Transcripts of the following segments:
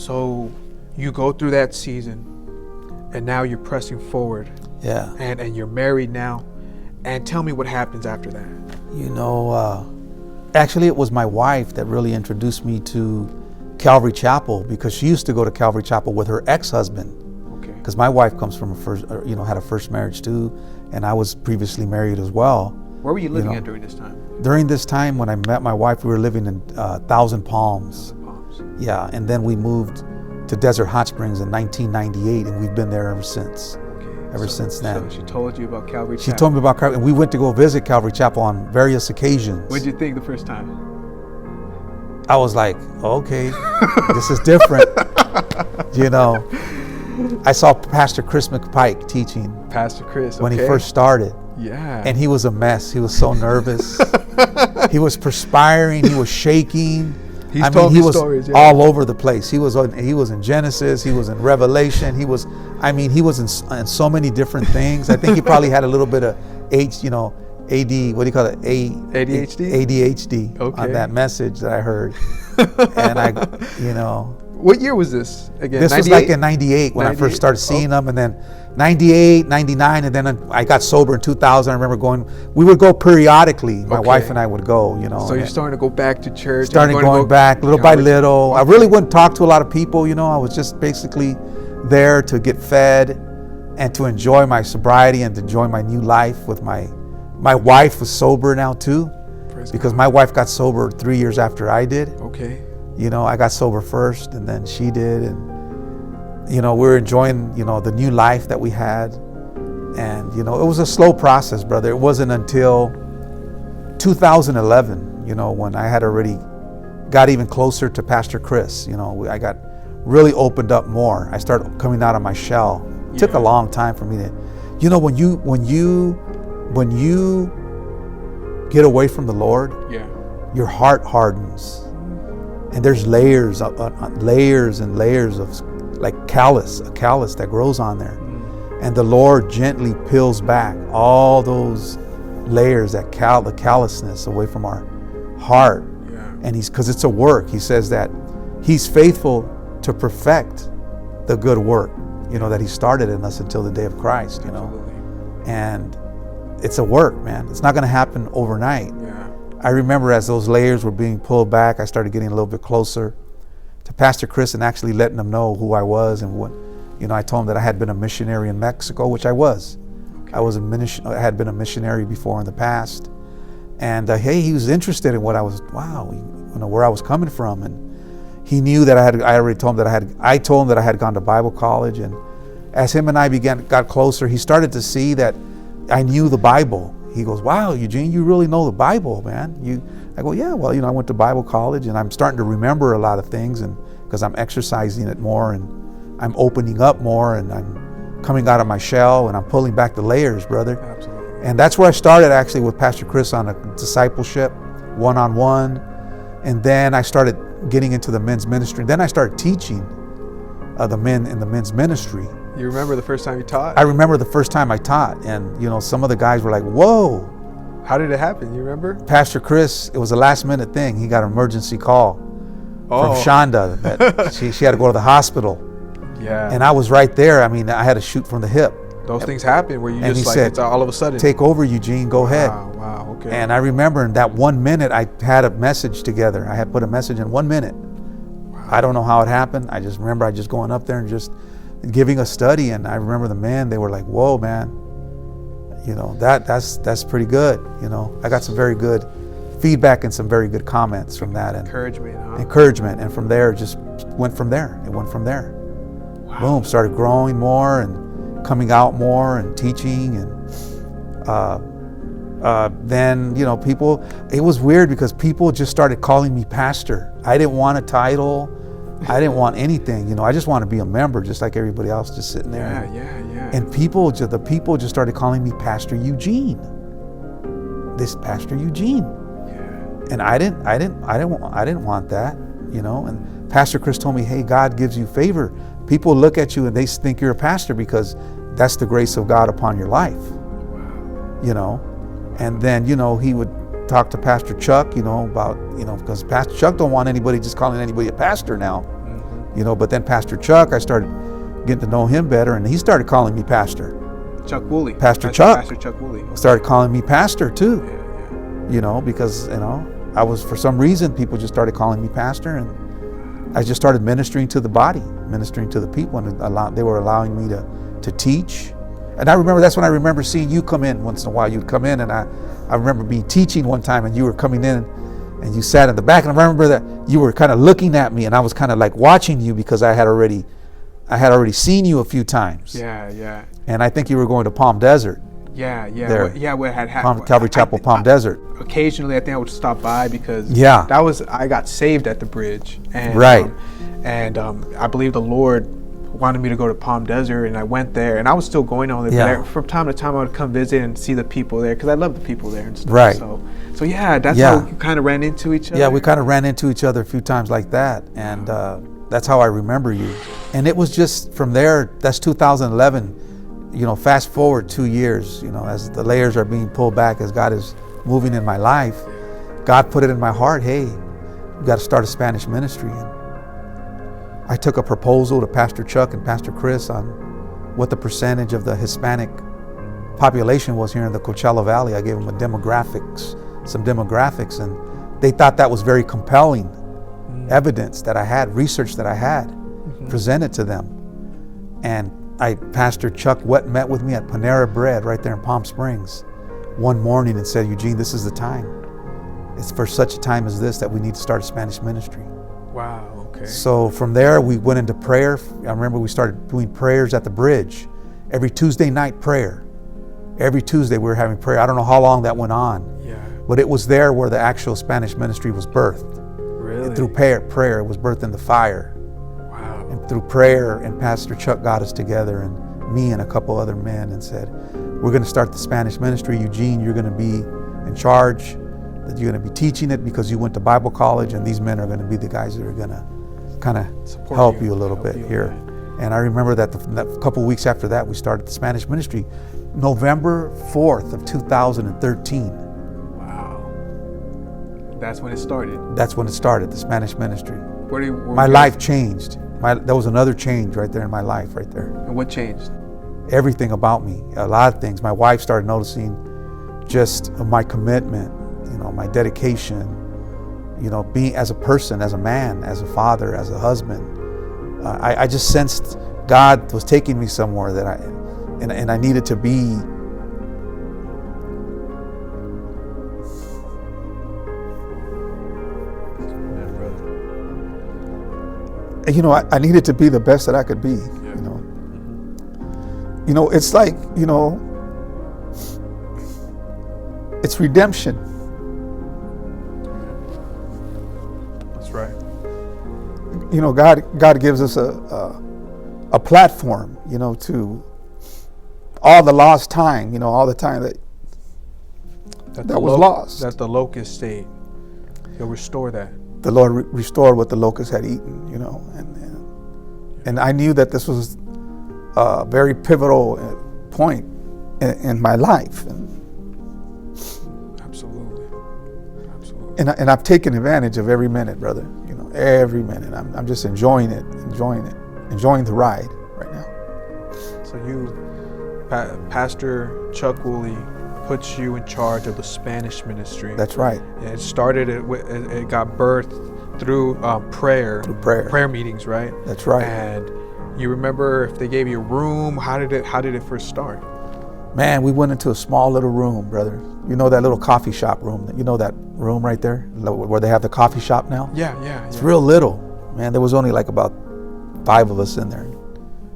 So you go through that season, and now you're pressing forward. Yeah. And you're married now. And tell me what happens after that. You know, actually it was my wife that really introduced me to Calvary Chapel, because she used to go to Calvary Chapel with her ex-husband. Okay. Because my wife comes from had a first marriage too, and I was previously married as well. Where were you living at during this time? During this time, when I met my wife, we were living in Thousand Palms. Yeah, and then we moved to Desert Hot Springs in 1998, and we've been there ever since. Ever since then. So she told you about Calvary Chapel? She told me about Calvary, and we went to go visit Calvary Chapel on various occasions. What did you think the first time? I was like, okay, this is different. You know, I saw Pastor Chris McPike teaching. Pastor Chris, when he first started. Yeah. And he was a mess. He was so nervous. He was perspiring. He was shaking. He was stories, all over the place. He was in Genesis. He was in Revelation. He was in so many different things. I think he probably had a little bit of ADHD. ADHD on that message that I heard. And What year was this again? This 98? Was like in 98 when 98? I first started seeing them, and then 98, 99, and then I got sober in 2000. I remember we would go periodically. My wife and I would go, So you're starting to go back to church. Starting going back little by little. I really wouldn't talk to a lot of people, I was just basically there to get fed and to enjoy my sobriety and to enjoy my new life with my wife was sober now too. Because my wife got sober 3 years after I did. Okay. I got sober first, and then she did, and we were enjoying the new life that we had, and it was a slow process, brother. It wasn't until 2011, when I had already got even closer to Pastor Chris. I got really opened up more. I started coming out of my shell. It took a long time for me to, when you get away from the Lord, your heart hardens. And there's layers and layers of like a callus that grows on there. And the Lord gently peels back all those layers, the callousness away from our heart. And because it's a work. He says that He's faithful to perfect the good work, that He started in us until the day of Christ, And it's a work, man. It's not going to happen overnight. I remember as those layers were being pulled back, I started getting a little bit closer to Pastor Chris and actually letting him know who I was and what, I told him that I had been a missionary in Mexico, which I was. I had been a missionary before in the past, and he was interested in what I was. Where I was coming from, and he knew that I already told him that I told him that I had gone to Bible college, and as him and I got closer, he started to see that I knew the Bible. He goes, "Wow, Eugene, you really know the Bible, man." I go, "Yeah, well, I went to Bible college, and I'm starting to remember a lot of things, and because I'm exercising it more, and I'm opening up more, and I'm coming out of my shell, and I'm pulling back the layers, brother." Absolutely. And that's where I started actually with Pastor Chris on a discipleship, one-on-one, and then I started getting into the men's ministry. Then I started teaching the men in the men's ministry. You remember the first time you taught? I remember the first time I taught, and some of the guys were like, "Whoa." How did it happen? You remember? Pastor Chris, it was a last minute thing. He got an emergency call from Shonda that she had to go to the hospital. Yeah. And I was right there. I had to shoot from the hip. Those things happen where you and just he said, it's all of a sudden. "Take over, Eugene, go ahead." Wow, okay. And I remember in that 1 minute, I had a message together. I had put a message in 1 minute. Wow. I don't know how it happened. I just remember going up there and just giving a study, and I remember the men, they were like, "Whoa, man, that's pretty good." I got some very good feedback and some very good comments from that, and encouragement, and from there it went from there. Wow. Boom, started growing more and coming out more and teaching, and then people. It was weird because people just started calling me pastor. I didn't want a title. I didn't want anything, I just want to be a member, just like everybody else, just sitting there. Yeah. And the people just started calling me Pastor Eugene. This Pastor Eugene. Yeah. And I didn't want that, And Pastor Chris told me, "Hey, God gives you favor. People look at you and they think you're a pastor because that's the grace of God upon your life." Wow. And then he would talk to Pastor Chuck, about, because Pastor Chuck don't want anybody just calling anybody a pastor now. But then Pastor Chuck, I started getting to know him better, and he started calling me pastor. Chuck Woolley. Pastor Chuck. Pastor Chuck Woolley. Started calling me pastor too. Yeah. Because I was, for some reason, people just started calling me pastor, and I just started ministering to the body, ministering to the people, and they were allowing me to teach. And I remember, that's when I remember seeing you come in once in a while. You'd come in, and I remember being teaching one time, and you were coming in, and you sat in the back, and I remember that you were kind of looking at me, and I was kind of like watching you because I had already seen you a few times. Yeah. And I think you were going to Palm Desert. Yeah. There. What had happened? Calvary Chapel, Palm Desert. Occasionally, I think I would stop by because I got saved at the bridge, and right. I believe the Lord wanted me to go to Palm Desert, and I went there, and I was still going on there. Yeah. But from time to time, I would come visit and see the people there because I love the people there and stuff. Right. So that's how we kind of ran into each other. Yeah, we kind of ran into each other a few times like that, and that's how I remember you. And it was just from there. That's 2011. Fast forward 2 years. As the layers are being pulled back, as God is moving in my life, God put it in my heart. Hey, you got to start a Spanish ministry. And I took a proposal to Pastor Chuck and Pastor Chris on what the percentage of the Hispanic population was here in the Coachella Valley. I gave them some demographics, and they thought that was very compelling evidence that I had, research that I had presented to them. And Pastor Chuck met with me at Panera Bread right there in Palm Springs one morning and said, Eugene, this is the time. It's for such a time as this that we need to start a Spanish ministry. Wow, okay. So from there, we went into prayer. I remember we started doing prayers at the bridge. Every Tuesday night prayer. Every Tuesday we were having prayer. I don't know how long that went on. Yeah. But it was there where the actual Spanish ministry was birthed. Really? And through prayer, it was birthed in the fire. Wow. And through prayer, and Pastor Chuck got us together, and me and a couple other men, and said, we're going to start the Spanish ministry. Eugene, you're going to be in charge, that you're going to be teaching it because you went to Bible college, and these men are going to be the guys that are going to kind of help you a little bit here. And I remember that a couple of weeks after that, we started the Spanish ministry, November 4th of 2013. Wow. That's when it started? That's when it started, the Spanish ministry. My life changed. There was another change right there in my life, right there. And what changed? Everything about me, a lot of things. My wife started noticing just my commitment, my dedication, being as a person, as a man, as a father, as a husband. I just sensed God was taking me somewhere that I needed to be. I needed to be the best that I could be. It's like, it's redemption. That's right. God gives us a platform, to all the lost time, all the time that was lost. That the locust stayed. He'll restore that. The Lord restored what the locust had eaten, and I knew that this was a very pivotal point in my life. Absolutely. And I've taken advantage of every minute, brother. Every minute. I'm just enjoying enjoying the ride right now. So Pastor Chuck Woolley puts you in charge of the Spanish ministry. That's right. And it started, it got birthed through prayer. Through prayer. Prayer meetings, right? That's right. And you remember if they gave you a room, how did it first start? Man, we went into a small little room, brother. That little coffee shop room? That room right there where they have the coffee shop now? Yeah. It's real little. Man, there was only like about 5 of us in there.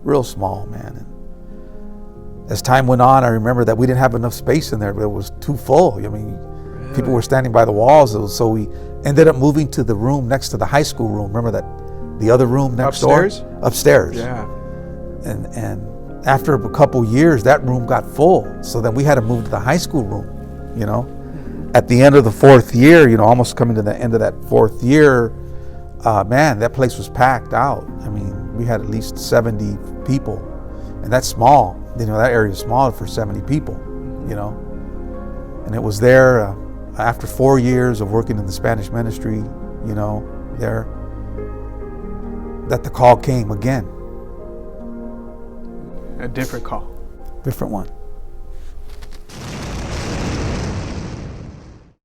Real small, man. And as time went on, I remember that we didn't have enough space in there. It was too full. Really? People were standing by the walls. So we ended up moving to the room next to the high school room. Remember that? The other room next door? Upstairs. Yeah. And after a couple years, that room got full. So then we had to move to the high school room, At the end of the 4th year, almost coming to the end of that 4th year, man, that place was packed out. We had at least 70 people. And that's small. That area is small for 70 people, And it was there after 4 years of working in the Spanish ministry, there. that the call came again. A different call. Different one.